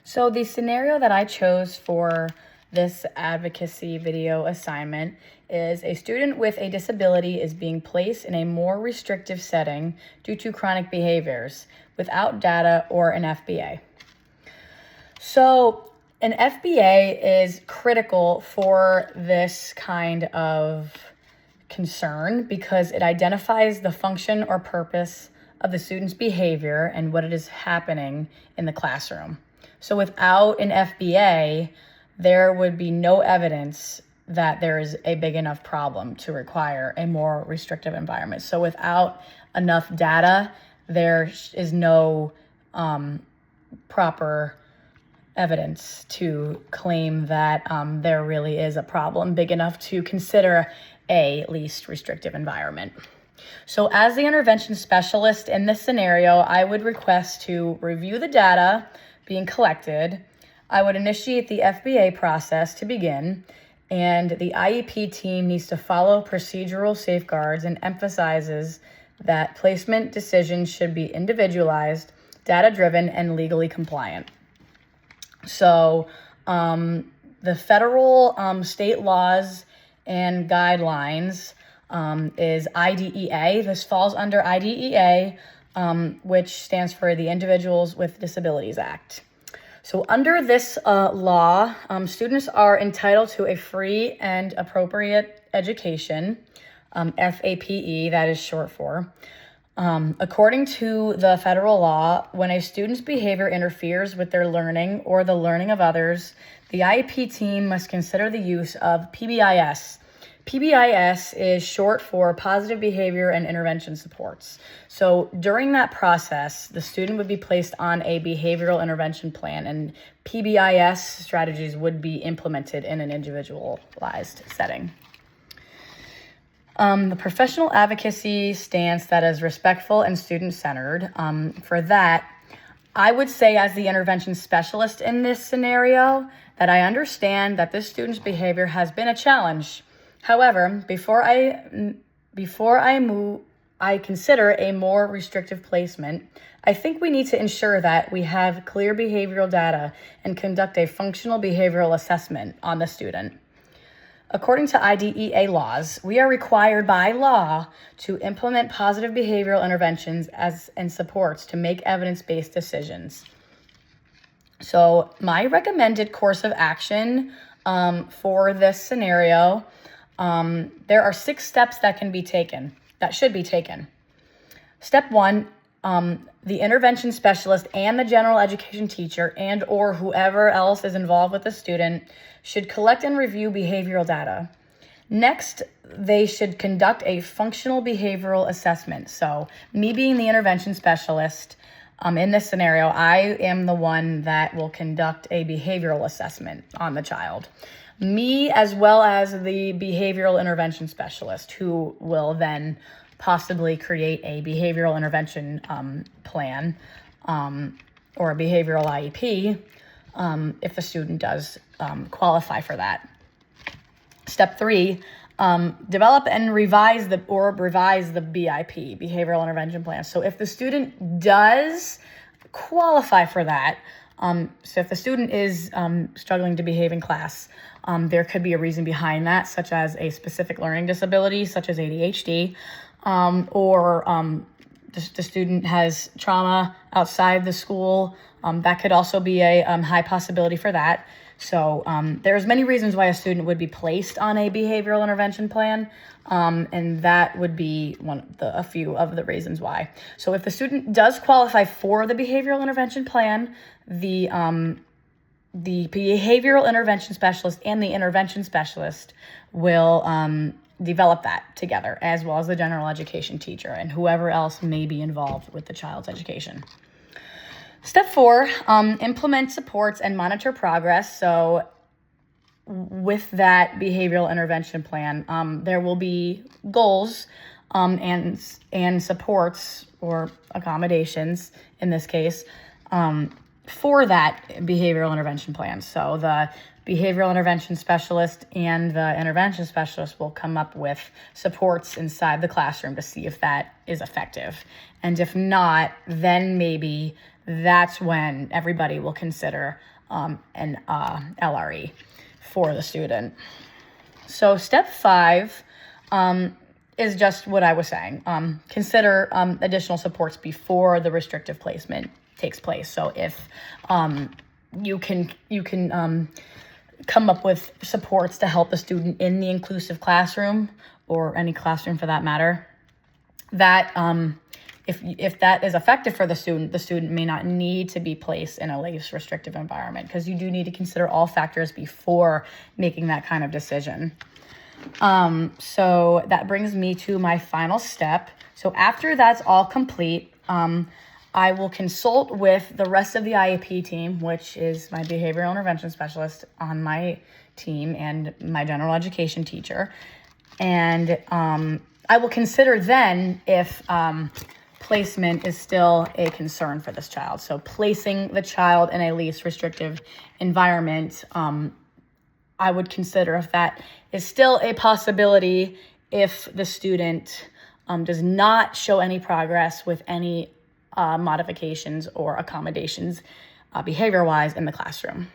So the scenario that I chose for this advocacy video assignment is a student with a disability is being placed in a more restrictive setting due to chronic behaviors without data or an FBA. So an FBA is critical for this kind of concern because it identifies the function or purpose of the student's behavior and what it is happening in the classroom. So without an FBA, there would be no evidence that there is a big enough problem to require a more restrictive environment. So without enough data, there is no proper evidence to claim that there really is a problem big enough to consider a least restrictive environment. So as the intervention specialist in this scenario, I would request to review the data being collected. I would initiate the FBA process to begin, and the IEP team needs to follow procedural safeguards and emphasizes that placement decisions should be individualized, data-driven, and legally compliant. So the federal state laws and guidelines is IDEA. This falls under IDEA, which stands for the Individuals with Disabilities Act. So under this law, students are entitled to a free and appropriate education, FAPE, that is short for. According to the federal law, when a student's behavior interferes with their learning or the learning of others, the IEP team must consider the use of PBIS. PBIS is short for Positive Behavior and Intervention Supports. So during that process, the student would be placed on a behavioral intervention plan, and PBIS strategies would be implemented in an individualized setting. The professional advocacy stance that is respectful and student-centered. For that, I would say as the intervention specialist in this scenario that I understand that this student's behavior has been a challenge. However, before I consider a more restrictive placement, I think we need to ensure that we have clear behavioral data and conduct a functional behavioral assessment on the student. According to IDEA laws, we are required by law to implement positive behavioral interventions and supports to make evidence-based decisions. So my recommended course of action for this scenario, there are 6 steps that should be taken. Step 1, the intervention specialist and the general education teacher and or whoever else is involved with the student should collect and review behavioral data. Next, they should conduct a functional behavioral assessment. So me being the intervention specialist, in this scenario, I am the one that will conduct a behavioral assessment on the child. Me as well as the behavioral intervention specialist, who will then possibly create a behavioral intervention plan or a behavioral IEP if a student does qualify for that. Step 3, develop and revise the BIP, behavioral intervention plan. So if the student does qualify for that, so if the student is struggling to behave in class, there could be a reason behind that, such as a specific learning disability, such as ADHD, or the student has trauma outside the school. That could also be a high possibility for that. So there's many reasons why a student would be placed on a behavioral intervention plan, and that would be a few of the reasons why. So if the student does qualify for the behavioral intervention plan, the behavioral intervention specialist and the intervention specialist will develop that together, as well as the general education teacher and whoever else may be involved with the child's education. Step 4, implement supports and monitor progress. So with that behavioral intervention plan, there will be goals and supports or accommodations in this case for that behavioral intervention plan. So the behavioral intervention specialist and the intervention specialist will come up with supports inside the classroom to see if that is effective. And if not, then maybe that's when everybody will consider an LRE for the student. So step 5 is just what I was saying. Consider additional supports before the restrictive placement takes place. So if you can come up with supports to help the student in the inclusive classroom, or any classroom for that matter, that if that is effective for the student may not need to be placed in a least restrictive environment, because you do need to consider all factors before making that kind of decision. So that brings me to my final step. So after that's all complete, I will consult with the rest of the IEP team, which is my behavioral intervention specialist on my team and my general education teacher. And I will consider then if placement is still a concern for this child. So placing the child in a least restrictive environment, I would consider if that is still a possibility if the student does not show any progress with any modifications or accommodations behavior-wise in the classroom.